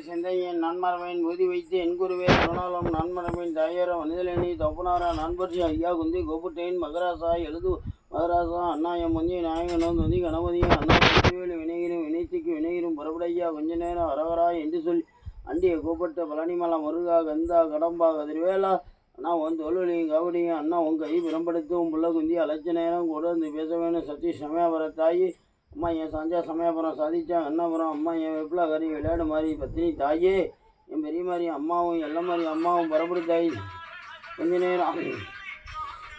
சிந்தையின் நன்மரமையின் முதி வைத்து என்குருவே குணாலம் நன்மரமையின் தாயார மனிதலேனி தப்புனாரா நண்பர்ச்சி ஐயா குந்தி கோபுட்டேன் மகராசா எழுது மகராசா அண்ணாயம் முந்தி நாயகனும் துந்தி கணபதியும் அண்ணா வேலு வினைகிரும் வினைத்துக்கு வினைகிரும் புறப்படையா கொஞ்ச நேரம் அரவரா என்று சொல்லி அண்டிய கூப்பிட்ட பழனிமலை முருகா கந்தா கடம்பா கதிர்வேலா அண்ணா உன் தோல்வலியும் கபடியும் அண்ணா உன் கை பிரம்படுத்தும் புள்ள குந்தி அழைச்ச நேரம் கூட வந்து பேச வேணும் சத்தி சமயபுர தாயி அம்மா என் சஞ்சா சமயபுரம் சாதிச்சா அண்ணாபுரம் அம்மா என் வெப்பிலாக்காரி விளையாடு மாதிரி பத்தினி தாயே என் பெரிய மாதிரி அம்மாவும் எல்ல மாதிரி அம்மாவும் புறப்படு தாய் கொஞ்ச நேரம்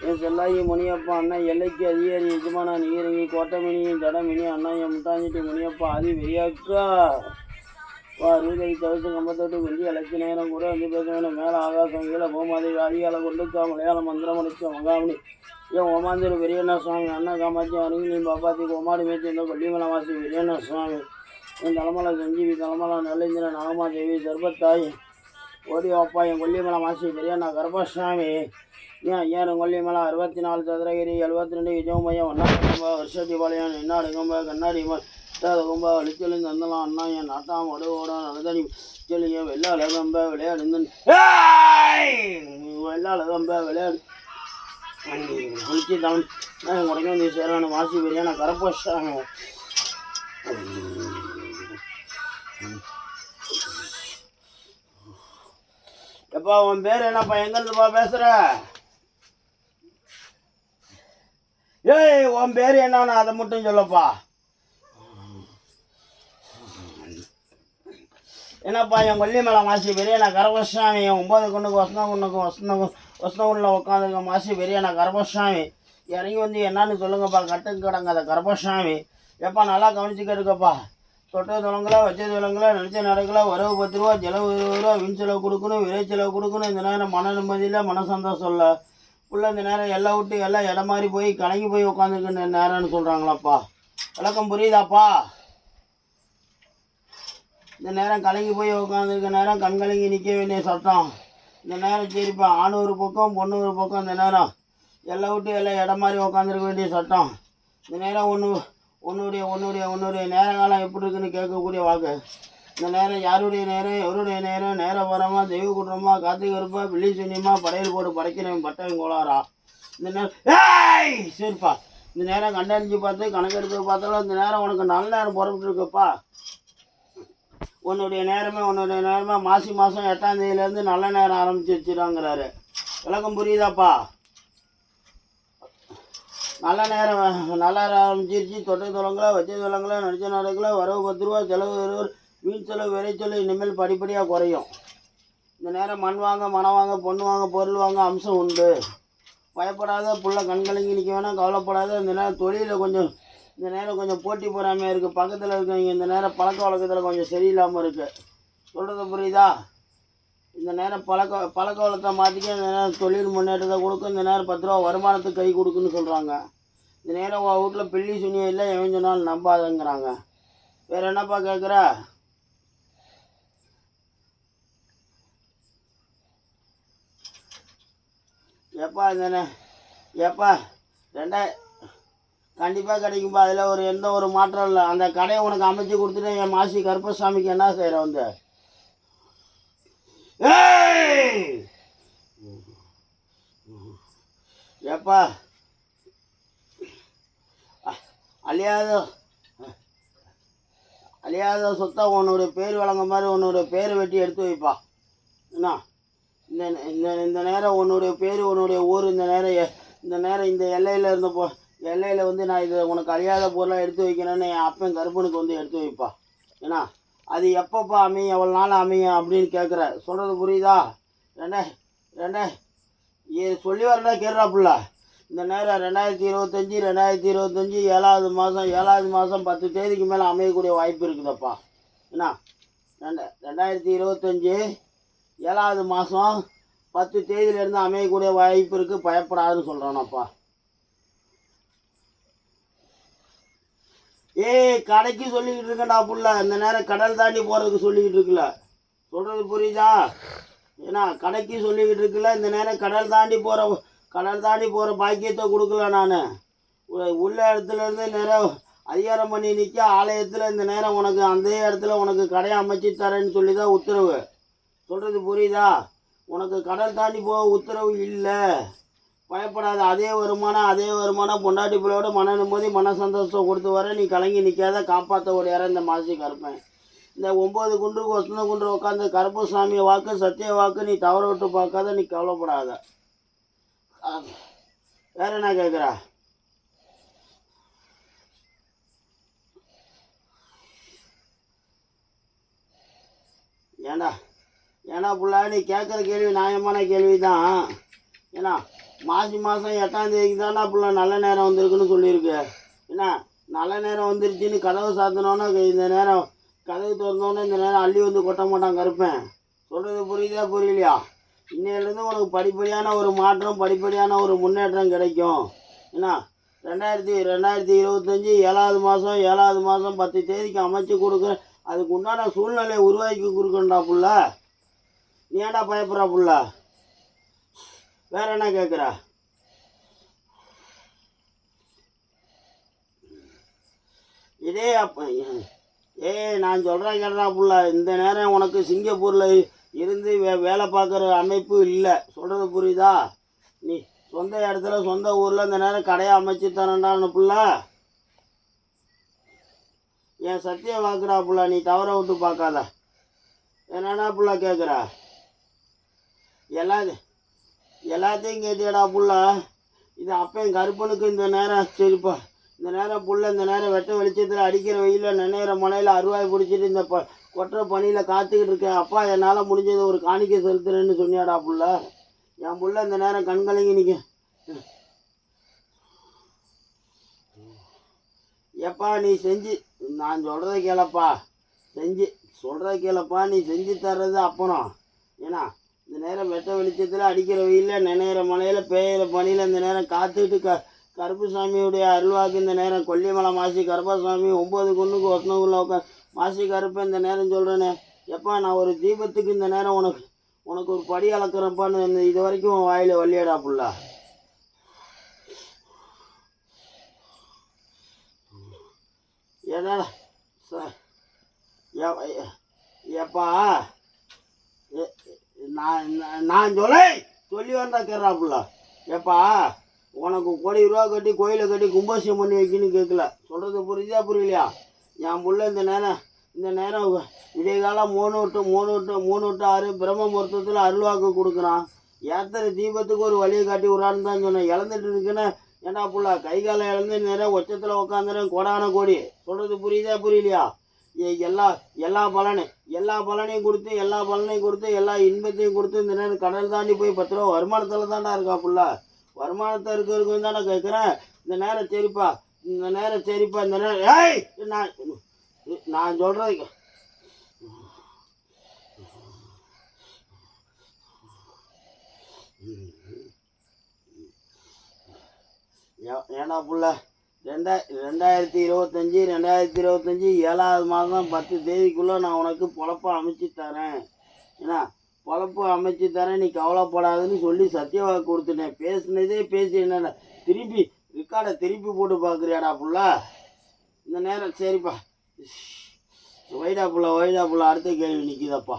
என் செல்லாயி முனியப்பா அண்ணா எல்லைக்கு அதிகாரி எஜமானா நீரங்கி கோட்டமினியும் தடமினி அண்ணா என் முட்டாஞ்சிட்டு முனியப்பா ஆதி பெரியாக்கா வா 25,058 குந்தி அழைச்ச நேரம் கூட வந்து பேச வேணும் மேலே ஆகாசம் கீழே போமாதி ஆதிகால கொண்டுக்கா மலையாளம் மந்திரம் அடிச்சா மகாமணி ஏன் ஓமாந்திர பெரியண்ணா சுவாமி அண்ணா காமாட்சி அருங்கி நீ பாப்பாத்தி கோமாடி மேய்ச்சி இந்த கொல்லிமலை வாசி பெரியண்ணா சுவாமி என் தலைமலை சஞ்சீவி தலைமலை நல்லிந்திர நாகமாதேவி சர்பத்தாய் ஓடி வாப்பா என் கொல்லிமலை வாசி பெரியண்ணா கர்ப்பசாமி ஏன் கொல்லிமலை 64 சதுரகிரி 72 விஜயமயம் ஒன்னாம்பா வருஷத்திபாளையம் என்னாடுங்கம்பா கண்ணாடி கும்பா அழிச்சலும் தந்தலாம் அண்ணா என் நாட்டாம் வடுவோட நலதனி செல்லிய வெள்ளா அழகம்ப விளையாடு வெள்ளா அழகம்ப விளையாடு குளிச்சு தான் உடனே வந்து சேரான வாசி பெரியான கரப்போச்சாங்க எப்பா உன் பேர் என்னப்பா எங்கிருந்துப்பா பேசுற ஏய் உன் பேர் என்னன்னு அதை மட்டும் சொல்லப்பா என்னப்பா என் கொல்லிமலை மாசி பெரியண்ணா கரபசாமி 9 கொண்டுக்கு வசனகுண்டில் உட்காந்துருக்க மாசி பெரியண்ணா கரபசாமி இறங்கி வந்து என்னான்னு சொல்லுங்கப்பா கட்டுக்கு கிடங்காத கரபசாமி எப்பா நல்லா கவனிச்சுக்க இருக்கப்பா தொட்ட தொலங்களா வச்ச தொலங்களா நினச்ச நடக்கல வரவு 10 ரூபா செலவு 20 ரூபா வீண் செலவு கொடுக்கணும் விரை செலவு கொடுக்கணும் இந்த நேரம் மன நிம்மதியில் மன சந்தோஷம் இல்லை ஃபுல்லாக இந்த நேரம் எல்லாம் விட்டு எல்லாம் இடம் மாதிரி போய் கலங்கி போய் உட்காந்துருக்க நேரம்னு சொல்கிறாங்களாப்பா விளக்கம் புரியுதாப்பா இந்த நேரம் கலங்கி போய் உட்காந்துருக்க நேரம் கண் கலங்கி நிற்க வேண்டிய சட்டம் இந்த நேரம் சரிப்பா ஆண் ஒரு பக்கம் பொண்ணு ஒரு பக்கம் இந்த நேரம் எல்லாம் விட்டு எல்லாம் இடம் மாதிரி உட்காந்துருக்க வேண்டிய சட்டம் இந்த நேரம் உன்னுடைய நேர காலம் எப்படி இருக்குன்னு கேட்கக்கூடிய வாக்கு இந்த நேரம் யாருடைய நேரம் எவருடைய நேரம் நேரம் வரமா தெய்வ குற்றமா கார்த்திகை இருப்பா பிள்ளி சூன்யமா படையல் போட்டு படைக்கிறவன் பட்டம் கோளாரா இந்த நேரம் சரிப்பா இந்த நேரம் கண்டறிஞ்சு பார்த்து கணக்கெடுத்து பார்த்தாலும் இந்த நேரம் உனக்கு நல்ல நேரம் புறப்பட்டு இருக்குப்பா உன்னுடைய நேரமே மாசி மாதம் 8ஆம் தேதியிலேருந்து நல்ல நேரம் ஆரம்பிச்சிருச்சுறாங்கிறாரு விளக்கம் புரியுதாப்பா நல்ல நேரம் ஆரம்பிச்சிருச்சு தொட்டை தொலங்களா வச்ச தொலங்களா நடிச்ச நடக்கல வரவு 10 ரூபா செலவு 20 வீண் செலவு விரை செலவு இனிமேல் படிப்படியாக குறையும் இந்த நேரம் மண் வாங்க மனம் வாங்க பொண்ணு வாங்க பொருள் வாங்க அம்சம் உண்டு பயப்படாத புள்ள கண்கலங்கி நிற்க வேணாம் கவலைப்படாத இந்த நேரம் தொழிலில் கொஞ்சம் இந்த நேரம் கொஞ்சம் போட்டி போடாமல் இருக்குது பக்கத்தில் இருக்கவங்க இந்த நேரம் பழக்க வழக்கத்தில் கொஞ்சம் சரியில்லாமல் இருக்குது சொல்கிறது புரியுதா இந்த நேரம் பழக்க வழக்கத்தை மாற்றிக்க இந்த நேரம் தொழில் முன்னேற்றத்தை கொடுக்கும் இந்த நேரம் 10 ரூபா வருமானத்துக்கு கை கொடுக்குன்னு சொல்கிறாங்க இந்த நேரம் உங்கள் வீட்டில் பில்லி சுனியம் இல்லை எவன் சொன்னாலும் நம்பாதங்கிறாங்க வேறு என்னப்பா கேட்குற எப்பா கண்டிப்பாக கிடைக்கும்பா அதில் எந்த ஒரு மாற்றம் இல்லை அந்த கடையை உனக்கு அமைச்சு கொடுத்துட்டு என் மாசி கருப்பசாமிக்கு என்ன செய்கிற வந்து எப்பா அழியாத சொத்தா உன்னுடைய பேர் வழங்க மாதிரி உன்னுடைய பேரை வெட்டி எடுத்து வைப்பா என்ன இந்த நேரம் உன்னுடைய பேர் உன்னுடைய ஊர் இந்த நேரம் இந்த எல்லையில் இருந்தப்போ எல்லையில் வந்து நான் இதை உனக்கு அழியாத பொருளாக எடுத்து வைக்கிறேன்னு என் அப்பன் கருப்பனுக்கு வந்து எடுத்து வைப்பா ஏன்னா அது எப்பப்போ அமையும் எவ்வளோ நாள் அமையும் அப்படின்னு கேட்குற சொல்கிறது புரியுதா ரெண்டே சொல்லி வரடா கேட்குறாப்புல இந்த நேரம் 2025 7ஆவது மாதம் 10 தேதிக்கு மேலே அமையக்கூடிய வாய்ப்பு இருக்குதப்பா என்ன 2025 7ஆவது மாதம் 10 தேதியிலேருந்து அமையக்கூடிய வாய்ப்பு இருக்குது பயப்படாதுன்னு சொல்கிறானப்பா கடைக்கு சொல்லிக்கிட்டு இருக்கேன்டா புள்ள இந்த நேரம் கடல் தாண்டி போகிறதுக்கு சொல்லிக்கிட்டு இருக்குல்ல சொல்கிறது புரியுதா ஏன்னா கடைக்கு சொல்லிக்கிட்டு இருக்குல்ல இந்த நேரம் கடல் தாண்டி போகிற பாக்கியத்தை கொடுக்கல நான் உள்ள இடத்துலேருந்து நேரம் அதிகாரம் பண்ணி நிற்க ஆலயத்தில் இந்த நேரம் உனக்கு அந்த இடத்துல உனக்கு கடையை அமைச்சு தரேன்னு சொல்லி தான் உத்தரவு. சொல்கிறது புரியுதா? உனக்கு கடல் தாண்டி போக உத்தரவு இல்லை. பயப்படாத. அதே வருமானம் பொண்டாட்டி பிள்ளையோட மன நிம்மதி மன சந்தோஷம் கொடுத்து வர. நீ கலங்கி நிற்காத. காப்பாற்ற ஒரு இடம் இந்த மாசி கருப்பேன். இந்த 9 குன்றுக்கு வசன குன்று உட்காந்து கருப்பசாமியை வாக்கு சத்திய வாக்கு நீ தவற விட்டு பார்க்காத. நீ கவலைப்படாத. வேற என்ன கேட்குறா? ஏண்டா புள்ள, நீ கேட்குற கேள்வி நியாயமான கேள்வி தான். ஏன்னா மாசி மாதம் 8ஆம் தேதிக்கு தானே புள்ள நல்ல நேரம் வந்திருக்குன்னு சொல்லியிருக்கு. ஏன்னா நல்ல நேரம் வந்துருச்சுன்னு கதவை சாத்தினோன்னா இந்த நேரம் கதவு திறந்தோன்னே இந்த நேரம் அள்ளி வந்து கொட்ட மாட்டான் கருப்பேன். சொல்கிறது புரியுதா புரியலையா? இன்னையிலேருந்து உனக்கு படிப்படியான ஒரு மாற்றம், படிப்படியான ஒரு முன்னேற்றம் கிடைக்கும். ஏன்னா 2025 7வது மாதம் 10 தேதிக்கு அமைச்சு கொடுக்குற. அதுக்கு உண்டான சூழ்நிலையை உருவாக்கி கொடுக்கண்டா புள்ள. நீ ஏன்டா பயப்படுறா புள்ள? வேற என்ன கேட்குற? இதே நான் சொல்கிறேன் கேட்குறா புள்ள. இந்த நேரம் உனக்கு சிங்கப்பூரில் இருந்து வேலை பார்க்குற அமைப்பு இல்லை. சொல்கிறது புரியுதா? நீ சொந்த இடத்துல சொந்த ஊரில் இந்த நேரம் கடையை அமைச்சு தரேன்டான்னு புள்ள. என் சத்திய வாக்குடா புள்ள. நீ தவற விட்டு பார்க்காத. என்னன்னா புள்ள கேட்குற? எல்லாத்தையும் கேட்டியடா புள்ள. இது அப்பன் கருப்பனுக்கு இந்த நேரம் சரிப்பா. இந்த நேரம் புள்ள இந்த நேரம் வெட்ட வெளிச்சத்தில் அடிக்கிற வெயிலில் நினைக்கிற மலையில் அருவாய் பிடிச்சிட்டு இந்த கொட்டுற பணியில் காத்துக்கிட்டு இருக்கேன். அப்பா என்னால் முடிஞ்சது ஒரு காணிக்கை செலுத்துறேன்னு சொன்னியாடா புள்ள. என் புள்ள இந்த நேரம் கண்கலங்கி நிற்க. எப்பா நீ செஞ்சு நான் சொல்கிறத கேளப்பா. நீ செஞ்சு தர்றது அப்புறம். ஏன்னா இந்த நேரம் வெட்ட வெளிச்சத்தில் அடிக்கிற வெயிலில் நினைக்கிற மலையில் பெய்கிற பனியில் இந்த நேரம் காத்துக்கிட்டு கருப்புசாமியுடைய அருள்வாக்கு இந்த நேரம் கொல்லிமலை மாசி கருப்பசாமி 9 குன்றுக்கு ஒசனகுள்ள உட்காந்து மாசி கருப்பை இந்த நேரம் சொல்கிறேனே. எப்பா நான் ஒரு தீபத்துக்கு இந்த நேரம் உனக்கு ஒரு படி அளக்குறப்பான்னு இது வரைக்கும் வாயில் வள்ளியடா புள்ள. ஏடா எப்பா நான் சொல்லி வந்தா கேட்குறாப்புல. ஏப்பா உனக்கு 1 கோடி ரூபா கட்டி கோயிலை கட்டி கும்பாபிஷேகம் பண்ணி வைக்கணும்னு கேட்கல. சொல்கிறது புரியுதா புரியலையா? என் புள்ள இந்த நேரம் விடிய காலம் 3 to 6 பிரம்ம முகூர்த்தத்தில் அருள்வாக்கு கொடுக்குறான். ஏத்தனை தீபத்துக்கு ஒரு வழியை காட்டி விட்றான்னு தான் சொன்னேன். இழந்துட்டு இருக்குன்னு ஏண்டா புள்ள கை காலை இழந்து நேரம் உச்சத்தில் உட்காந்துறேன் கோடான கோடி. சொல்கிறது புரியுதா புரியலையா? எல்லா பலனையும் கொடுத்து எல்லா இன்பத்தையும் கொடுத்து இந்த நேரம் கடல் தாண்டி போய் 10 ரூபா வருமானத்தில் தாண்டா இருக்கா புள்ள. வருமானத்தை இருக்கிறதுக்கு தானே கேட்குறேன். இந்த நேரம் சரிப்பா இந்த நேரம் ஏய் நான் சொல்கிறது ஏன்னா புள்ள 2025 7வது மாதம் 10 தேதிக்குள்ளே நான் உனக்கு பொழப்பை அமைச்சு தரேன். ஏன்னா பொழப்பு அமைச்சு தரேன், நீ கவலைப்படாதுன்னு சொல்லி சத்தியவாக்கு கொடுத்துட்டேன். பேசுனதே பேசி என்னென்ன ரெக்கார்டை திருப்பி போட்டு பார்க்குறியாடா புள்ள. இந்த நேரம் சரிப்பா. வைடா புள்ள அடுத்த கேள்வி நிற்கிதப்பா.